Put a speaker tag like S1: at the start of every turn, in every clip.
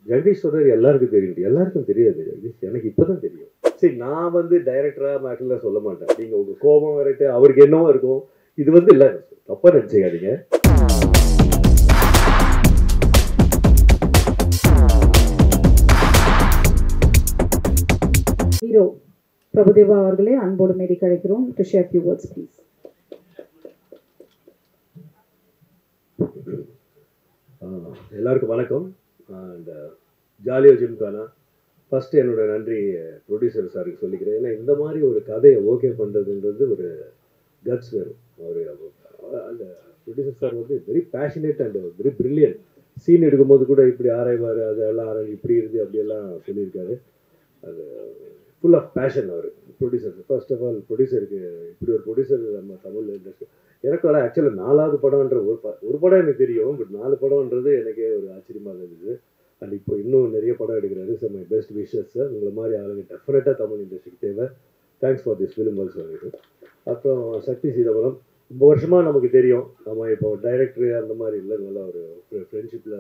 S1: ஜெகதீஷ் சொல்றது எல்லாருக்கும் தெரியும், எல்லாருக்கும் தெரியாது ஜெகதீஷ், எனக்கு இப்பதான் தெரியும். சரி, நான் வந்து டைரக்டரா மேட்டர்ல சொல்ல மாட்டேன். நீங்க உங்க கோபம் வரட்டு, அவருக்கு என்னவோ இருக்கும். இது வந்து இல்ல, தப்பா நினைச்சுக்காதீங்க.
S2: ஹீரோ பிரபுதேவா அவர்களே அன்போடு மேடைக்கு அழைக்கிறோம். To share few words please.
S1: எல்லாருக்கும் வணக்கம். அண்ட் ஜாலியோ ஜிம்கானா ஃபஸ்ட்டு என்னோட நன்றி ப்ரொடியூசர் சாருக்கு சொல்லிக்கிறேன். ஏன்னா இந்த மாதிரி ஒரு கதையை ஓகே பண்ணுறதுன்றது ஒரு கட்ஸ் வேணும். அவர் அந்த ப்ரொடியூசர் சார் வந்து very passionate and very brilliant. Scene எடுக்கும்போது கூட இப்படி ஆராய்வார், அதெல்லாம் ஆராய் இப்படி இருந்து அப்படியெல்லாம் சொல்லியிருக்காரு. அது ஃபுல் ஆஃப் பேஷன் அவர் ப்ரொடியூசர். ஃபர்ஸ்ட் ஆஃப் ஆல் ப்ரொடியூசருக்கு இப்படி ஒரு ப்ரொடியூசர் நம்ம தமிழ் இண்டஸ்ட்ரி. எனக்கு ஆனால் ஆக்சுவலாக 4வது படம்ன்ற ஒரு படம் எனக்கு தெரியும், பட் 4 படம்ன்றது எனக்கே ஒரு ஆச்சரியமாக இருந்தது. அண்ட் இப்போ இன்னும் நிறைய படம் எடுக்கிறாரு. So my best wishes sir. உங்களை மாதிரி ஆளுங்க டெஃபினட்டாக தமிழ் இண்டஸ்ட்ரிக்கு தேவை. Thanks for this film also. அப்புறம் சக்தி சீதாபலம் ரொம்ப வருஷமாக நமக்கு தெரியும். நம்ம இப்போ டைரக்டரு அந்த மாதிரி இல்லை, நல்லா ஒரு ஃப்ரெண்ட்ஷிப்பில்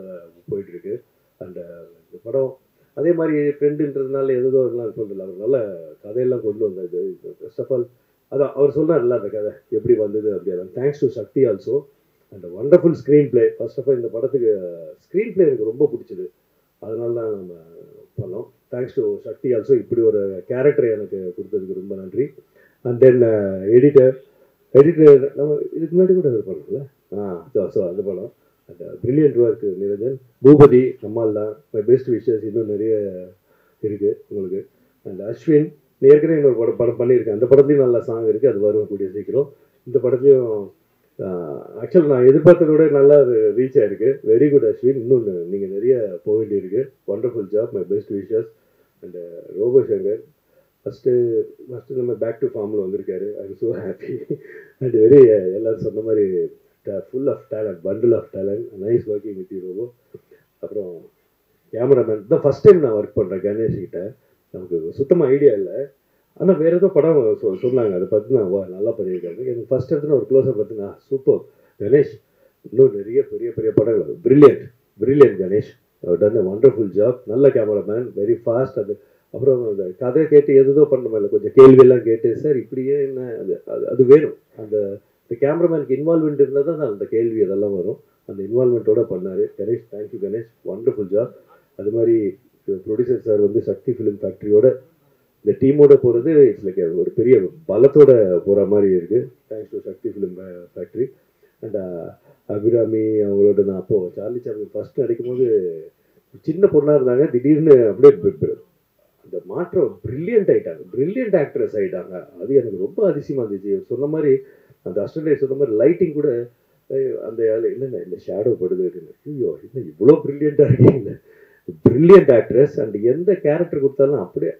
S1: போயிட்டுருக்கு. அண்ட் இந்த படம் அதே மாதிரி ஃப்ரெண்டுன்றதுனால எதோ இதெல்லாம் சொல்கிறல, அவர் நல்ல கதையெல்லாம் கொண்டு வந்தது. ஃபர்ஸ்ட் ஆஃப் ஆல் அதான் அவர் சொன்னார்ல, அந்த கதை எப்படி வந்தது அப்படியெல்லாம். Thanks to Sakthi also and wonderful screen play. First of all இந்த படத்துக்கு ஸ்க்ரீன் பிளே எனக்கு ரொம்ப பிடிச்சது, அதனால தான் நம்ம பண்ணோம். Thanks to Sakthi also. இப்படி ஒரு கேரக்டரை எனக்கு கொடுத்ததுக்கு ரொம்ப நன்றி. அண்ட் தென் எடிட்டர் நம்ம இதுக்கு முன்னாடி கூட பண்ணல. ஸோ அந்த படம் அந்த பிரில்லியன்ட் ஒர்க் நிரஞ்சன். பூபதி நம்மால் தான். My best wishes. இன்னும் நிறைய இருக்குது உங்களுக்கு. அண்ட் அஸ்வின் ஏற்கனவே இன்னொரு படம் பண்ணியிருக்கேன். அந்த படத்துலையும் நல்ல சாங் இருக்குது, அது வரும் கூடிய சீக்கிரம். இந்த படத்துலையும் ஆக்சுவலாக நான் எதிர்பார்த்தத விட நல்லா அது ரீச் ஆகிருக்கு. Very good Ashwin. இன்னொன்று நீங்கள் நிறைய போக வேண்டியிருக்கு. Wonderful job. My best wishes. And robo Shankar first நம்ம பேக் டு ஃபார்மில் வந்திருக்காரு. I am so happy and very எல்லோரும் சொன்ன மாதிரி full of talent, bundle of talent. Nice working with you robo. அப்புறம் கேமராமேன் தான் ஃபஸ்ட் டைம் நான் ஒர்க் பண்ணுறேன் கணேஷ்கிட்ட. நமக்கு சுத்தமாக ஐடியா இல்லை, ஆனால் வேறு ஏதோ படம் சொன்னாங்க, அதை பார்த்து நான் நல்லா பண்ணியிருக்காங்க. எனக்கு ஃபஸ்ட் இடத்துல ஒரு க்ளோஸாக பார்த்து சூப்பர் கணேஷ், இன்னும் நிறைய பெரிய பெரிய படங்கள். Brilliant Ganesh. Done wonderful job. நல்ல கேமராமேன், வெரி ஃபாஸ்ட். அது அப்புறம் அந்த கதை கேட்டு எதோ பண்ண இல்லை, கொஞ்சம் கேள்வியெல்லாம் கேட்டு சார் இப்படியே என்ன அது வேணும். அந்த கேமராமேனுக்கு இன்வால்மெண்ட் இருந்தால் தான் அந்த கேள்வி அதெல்லாம் வரும். அந்த இன்வால்மெண்ட்டோட பண்ணார் Ganesh. Thank you Ganesh, wonderful job. அது மாதிரி ப்ரொடியூசர் சார் வந்து சக்தி ஃபிலிம் ஃபேக்ட்ரியோட இந்த டீமோட போகிறது இட்ஸ் லைக் ஒரு பெரிய பலத்தோட போகிற மாதிரி இருக்குது. Thanks to Sakthi film factory. And Abirami அவங்களோட நான் அப்போது சார்லி சாப்ளின் ஃபஸ்ட்டு நடிக்கும்போது சின்ன பொண்ணாக இருந்தாங்க, திடீர்னு அப்படியே அந்த மாற்றம் பிரில்லியன்ட் ஆகிட்டாங்க, பிரில்லியன்ட் ஆக்ட்ரஸ் ஆகிட்டாங்க. அது எனக்கு ரொம்ப அதிசயமாக இருந்துச்சு. சொன்ன மாதிரி அந்த அஸ்டன்டே சொன்ன மாதிரி லைட்டிங் கூட அந்த என்னென்ன இந்த ஷேடோ படுது, ஐயோ இன்னும் இவ்வளோ பிரில்லியண்ட்டாக இருக்கீங்க. Brilliant actress. அண்ட் எந்த கேரக்டர் கொடுத்தாலும் அப்படியே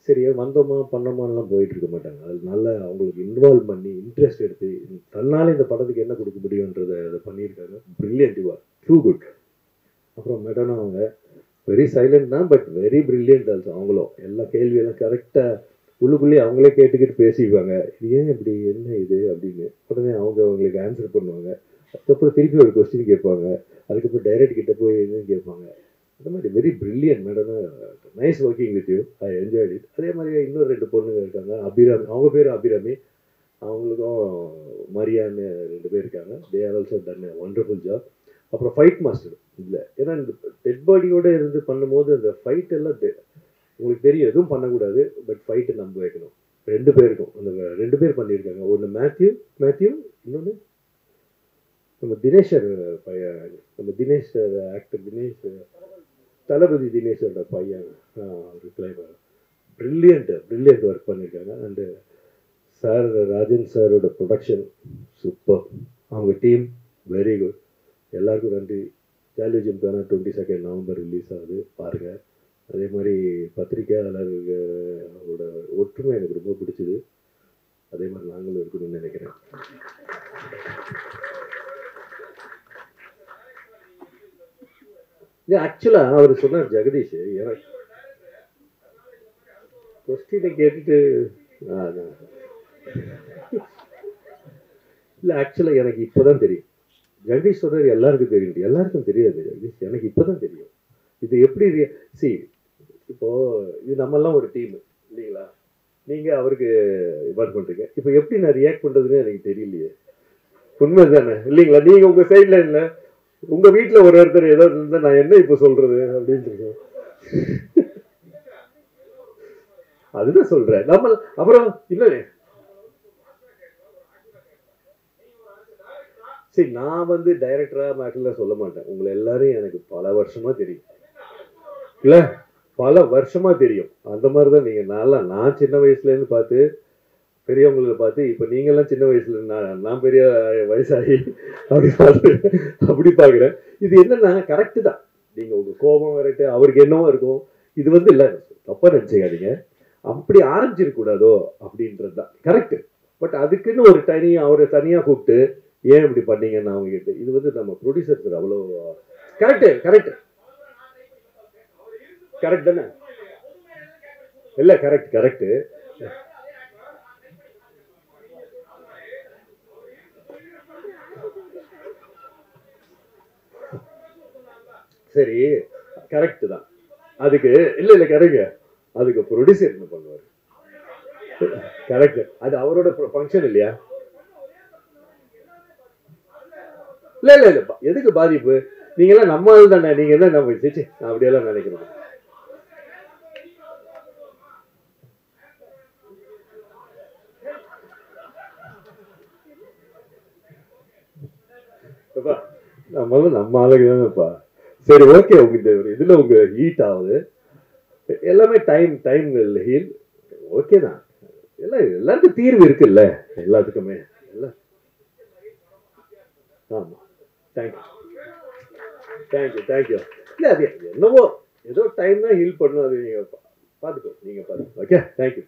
S1: சரியா வந்தோமா பண்ணோமான்லாம் போயிட்டு இருக்க மாட்டாங்க. அது நல்லா அவங்களுக்கு இன்வால்வ் பண்ணி இன்ட்ரெஸ்ட் எடுத்து தன்னால் இந்த படத்துக்கு என்ன கொடுக்க முடியுன்றதை அதை பண்ணியிருக்காங்க. Brilliant, you are too good. அப்புறம் மெடனா அவங்க வெரி சைலண்ட் தான், பட் வெரி பிரில்லியன்ட் ஆல்சோ. அவங்களும் எல்லா கேள்வியெல்லாம் கரெக்டாக உள்ளுக்குள்ளேயே அவங்களே கேட்டுக்கிட்டு பேசிக்குவாங்க. இது ஏன் இப்படி, என்ன இது அப்படின்னு. உடனே அவங்களுக்கு ஆன்சர் பண்ணுவாங்க. அதுக்கப்புறம் திருப்பி ஒரு கொஸ்டின் கேட்பாங்க. அதுக்கப்புறம் டைரக்ட் கிட்ட போய் என்னன்னு கேட்பாங்க. அந்த மாதிரி very brilliant madam. Nice working with you, I enjoyed it. அதே மாதிரி இன்னொரு 2 பொண்ணுங்க இருக்காங்க. அபிராமி, அவங்க பேர் அபிராமி, அவங்களுக்கும் மரியான்னு 2 பேர் இருக்காங்க. They are also done wonderful job. அப்புறம் ஃபைட் மாஸ்டர் இல்லை, ஏன்னா இந்த டெட் பாடியோடு இருந்து பண்ணும்போது அந்த ஃபைட் எல்லாம் உங்களுக்கு தெரியும், எதுவும் பண்ணக்கூடாது, பட் ஃபைட்டு நம்ப வைக்கணும். 2 பேருக்கும் அந்த 2 பேர் பண்ணியிருக்காங்க. ஒன்று மேத்யூ, இன்னொன்று நம்ம தினேஷர் பையன், நம்ம தினேஷ் ஆக்டர் தினேஷ், தளபதி தினேஷோட பையன். ஒரு கிளைமர் பிரில்லியன்ட் ஒர்க் பண்ணியிருக்காங்க. அண்டு சார் ராஜன் சாரோட ப்ரொடக்ஷன் சூப்பர். அவங்க டீம் வெரி குட். எல்லாருக்கும் நன்றி. ஜாலியோ ஜிம்கானா 22 நவம்பர் ரிலீஸ் ஆகுது, பாருங்கள். அதே மாதிரி பத்திரிக்கையாளர்களோட ஒற்றுமை எனக்கு ரொம்ப பிடிச்சிது. அதே மாதிரி நாங்களும் இருக்கணும்னு நினைக்கிறேன். இது ஆக்சுவலாக அவர் சொன்னார் ஜெகதீஷ், எனக்கு கொஸ்டினை கேட்டுட்டு இல்லை, ஆக்சுவலாக எனக்கு இப்போ தான் தெரியும். ஜெகதீஷ் சொல்கிறது எல்லாருக்கும் தெரியும், எல்லாருக்கும் தெரியாது ஜெகதீஷ், எனக்கு இப்போ தான் தெரியும். இது எப்படி சி இப்போ இது நம்மெல்லாம் ஒரு டீம் இல்லைங்களா? நீங்க அவருக்கு இன்வால்வ் பண்றீங்க. இப்போ எப்படி நான் ரியாக்ட் பண்றதுன்னு எனக்கு தெரியலையே. உண்மை தானே இல்லைங்களா? நீங்க உங்க சைட்ல இல்ல, உங்க வீட்டுல ஒரு ஒருத்தர் ஏதோ இருந்தா நான் என்ன இப்போ சொல்றது அப்படின்னு இருக்கேன். அதுதான் சொல்றேன். நம்ம அப்புறம் இல்ல சரி, நான் வந்து டைரக்டரா மேட்டர்ல சொல்ல மாட்டேன். உங்களை எல்லாரும் எனக்கு பல வருஷமா தெரியும் இல்ல, பல வருஷமா தெரியும். அந்த மாதிரிதான் நீங்க. நான் சின்ன வயசுல இருந்து பார்த்து பெரியவங்களை பார்த்து இப்ப நீங்க எல்லாம் சின்ன வயசுல நான் பெரிய வயசாகி அப்படி பார்த்து அப்படி பாக்குறேன். இது என்னன்னா கரெக்ட் தான். நீங்க உங்க கோபம் வரட்டு, அவருக்கு என்னவோ இருக்கும். இது வந்து இல்ல, தப்பா நினைச்சுக்காதீங்க, அப்படி ஆரம்பிச்சிருக்க கூடாதோ அப்படின்றது தான் கரெக்ட். பட் அதுக்குன்னு ஒரு அவரை தனியா கூப்பிட்டு ஏன் இப்படி பண்ணீங்கன்னு அவங்க கிட்ட இது வந்து நம்ம ப்ரொடியூசர் அவ்வளோ கரெக்ட் கரெக்ட் கரெக்ட் தானே? இல்ல கரெக்ட் கரெக்ட். சரி, கரெக்ட் தான். அதுக்கு இல்ல கரெக்ட். அதுக்கு ப்ரொடியூசர் என்ன பண்ணுவாரு? கரெக்ட். அது அவரோட ஃபங்க்ஷன் இல்லையா? இல்ல இல்ல இல்ல, எதுக்கு பாதிப்பு? நீங்க எல்லாம் நம்ம ஆள் தானே. நீங்க என்ன நம்ம அப்படியெல்லாம் நினைக்கணும். நம்ம ஆளுக்கு தானேப்பா. சரி ஓகே, உங்க இதுல உங்க ஹீட் ஆகுது எல்லாமே டைம் ஹீல் ஓகே தான். எல்லாருக்கும் தீர்வு இருக்குல்ல எல்லாத்துக்குமே. ஆமா, தேங்க்யூ தேங்க்யூ தேங்க்யூ. இல்ல அது என்னவோ ஏதோ டைம் தான் ஹீல் பண்ணும். அது நீங்க பாத்துக்கோ, நீங்க பாருங்க. Okay, thank you.